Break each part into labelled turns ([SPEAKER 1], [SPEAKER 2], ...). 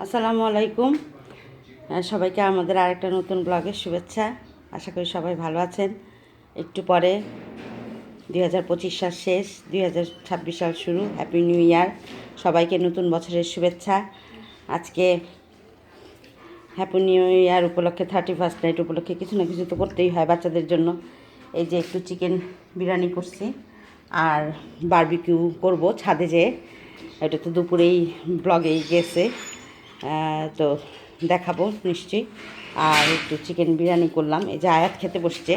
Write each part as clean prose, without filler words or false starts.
[SPEAKER 1] আসসালামু আলাইকুম। সবাইকে আমাদের আরেকটা নতুন ব্লগের শুভেচ্ছা। আশা করি সবাই ভালো আছেন। একটু পরে 2025 সাল শেষ, 2026 সাল শুরু। Happy new year. সবাইকে নতুন বছরের শুভেচ্ছা। আজকে হ্যাপি নিউ ইয়ার উপলক্ষে 31st নাইট উপলক্ষে কিছু না কিছু তো করতেই হয় বাচ্চাদের জন্য। এই যে একটু চিকেন বিরিয়ানি করছি আর বারবিকিউ করব ছাদে যেয়ে। এটা তো দুপুরেই ব্লগেই গেছে, তো দেখাবো নিশ্চয়ই। আর একটু চিকেন বিরিয়ানি করলাম। এই যে আয়াত খেতে বসছে,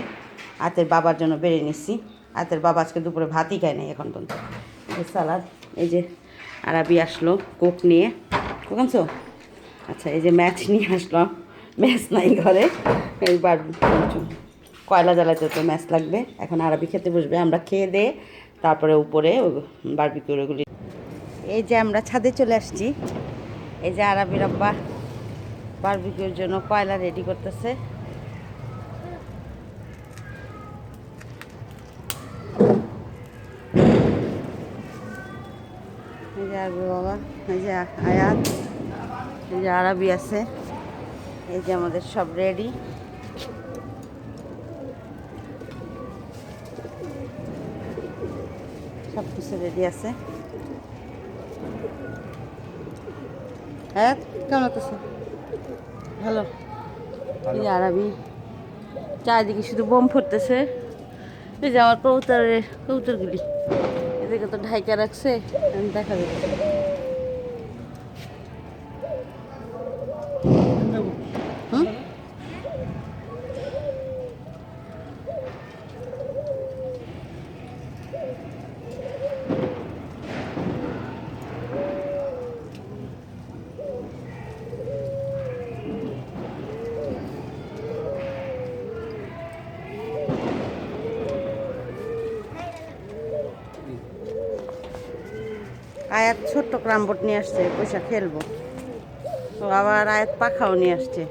[SPEAKER 1] আয়াতের বাবার জন্য বেড়ে নিচ্ছি। আয়াতের বাবা আজকে দুপুরে ভাতই খায় নাই এখন পর্যন্ত। এই সালাদ, এই যে আরাবি আসলো কোক নিয়ে। কোক আনছো? আচ্ছা, এই যে ম্যাচ নিয়ে আসলাম। ম্যাচ নাই ঘরে, এইবার কয়লা জ্বালাতে তো ম্যাচ লাগবে। এখন আরাবি খেতে বসবে, আমরা খেয়ে দিয়ে তারপরে উপরে বারবিকিউর ওগুলি। এই যে আমরা ছাদে চলে আসছি। এই যে আরাবির আব্বা বারবিকিউর জন্য কয়লা রেডি করতেছে। এই যে আরবি বাবা, এই যে আয়াত, এই যে আরাবি আছে। এই যে আমাদের সব রেডি। সব কিছু রেডি আছে। হ্যাঁ, কেমন আছে? ভালো। এই যে আরাবি, চারিদিকে শুধু বোম ফুটতেছে। এই যে আমার কবুতরগুলি এদিকে তো ঢাইকা রাখছে, দেখা যাচ্ছে। হুম, আয়াত ছোট্ট ক্রামবোর্ড নিয়ে আসছে, পয়সা খেলবো। তো আবার আয়াত পাখাও নিয়ে আসছে।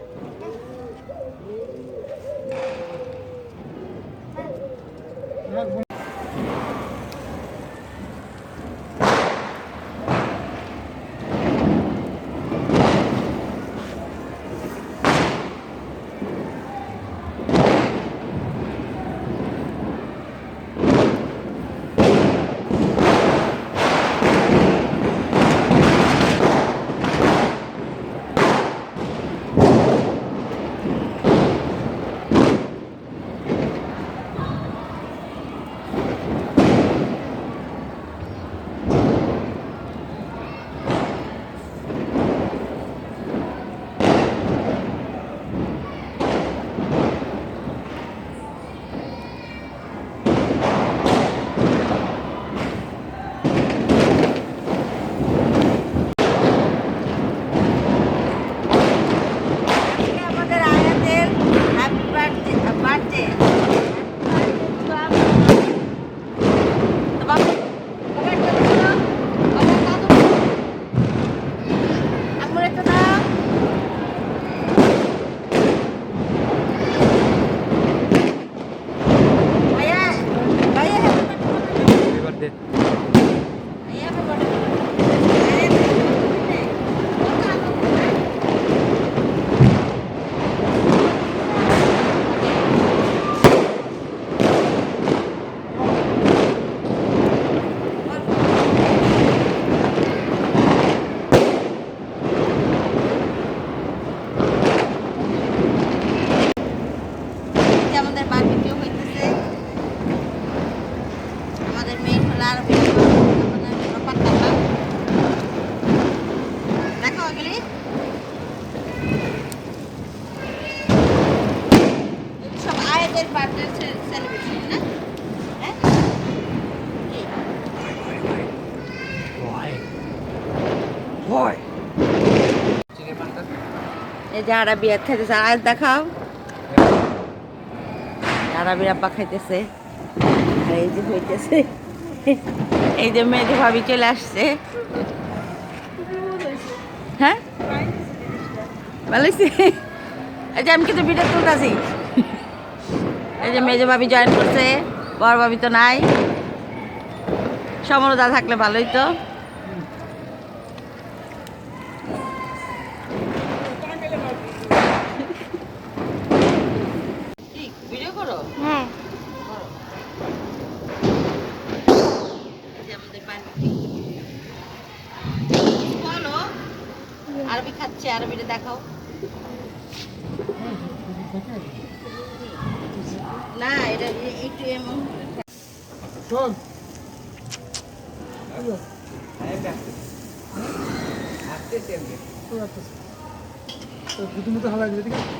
[SPEAKER 1] আমাদের বারবিকিউ হইতেছে। আমাদের মেইন হলো আরবি। দেখো এগুলি সব আয়াতের বার্থডে সেলিব্রেশন না? হ্যাঁ, এই যে আরবি খাইতেছে। আয়াত দেখাও, আরবির আব্বা খাইতেছে। আর এই যে হইতেছে, এই যে মেয়েদের ভাবি চলে আসছে। হ্যাঁ, ভালো হয়েছে। এই যে আমি কিন্তু ভিডিও তুলতেছি। এই যে মেজো ভাবি জয়েন করছে, বড় ভাবি তো নাই। সমরদা থাকলে ভালোই তো।
[SPEAKER 2] হ্যাঁ
[SPEAKER 1] এই যে আমাদের পানি বলো আরবি খাচ্ছে, আরবিটা দেখাও। না এটা একটু এমন
[SPEAKER 3] শোন দুটো মতো হালাই দিলে ঠিক আছে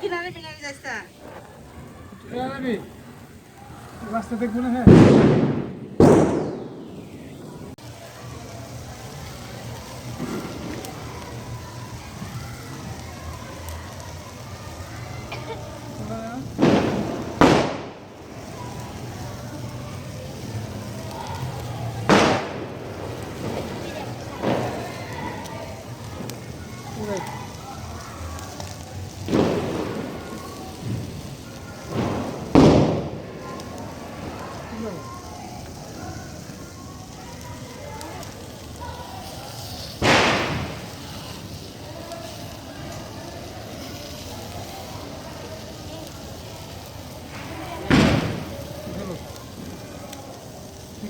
[SPEAKER 1] কিনারে মিনারে যাস না।
[SPEAKER 3] রাস্তা দেখবো না হ্যাঁ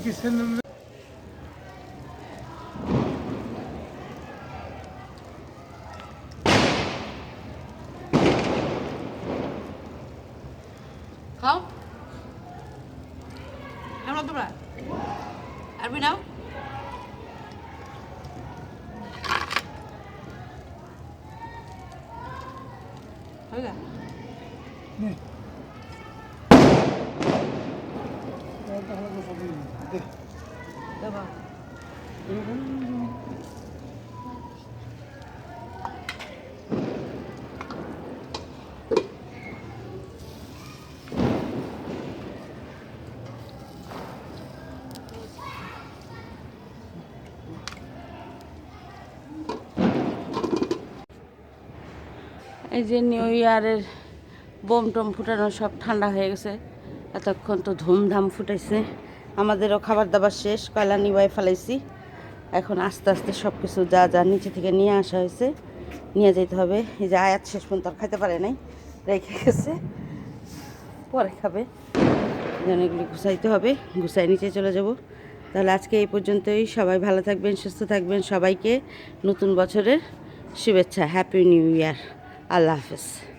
[SPEAKER 3] কি সেল
[SPEAKER 1] খাও আমরা তোমরা আরবি নাও। হয়ে গেল দেবা এই যে নিউ ইয়ারের বোম টোম ফুটানো সব ঠান্ডা হয়ে গেছে। এতক্ষণ তো ধুমধাম ফুটাইছে। আমাদেরও খাবার দাবার শেষ, কয়লা নিবাই ফেলাইছি। এখন আস্তে আস্তে সব কিছু যা যা নিচে থেকে নিয়ে আসা হয়েছে নিয়ে যেতে হবে। এই যে আয়াত শেষ পর্যন্ত আর খাইতে পারে নাই, রেখে গেছে, পরে খাবে। যেন এগুলি গুছাইতে হবে, গুছাই নিচে চলে যাব। তাহলে আজকে এই পর্যন্তই। সবাই ভালো থাকবেন, সুস্থ থাকবেন। সবাইকে নতুন বছরের শুভেচ্ছা, হ্যাপি নিউ ইয়ার। আল্লাহ হাফেজ।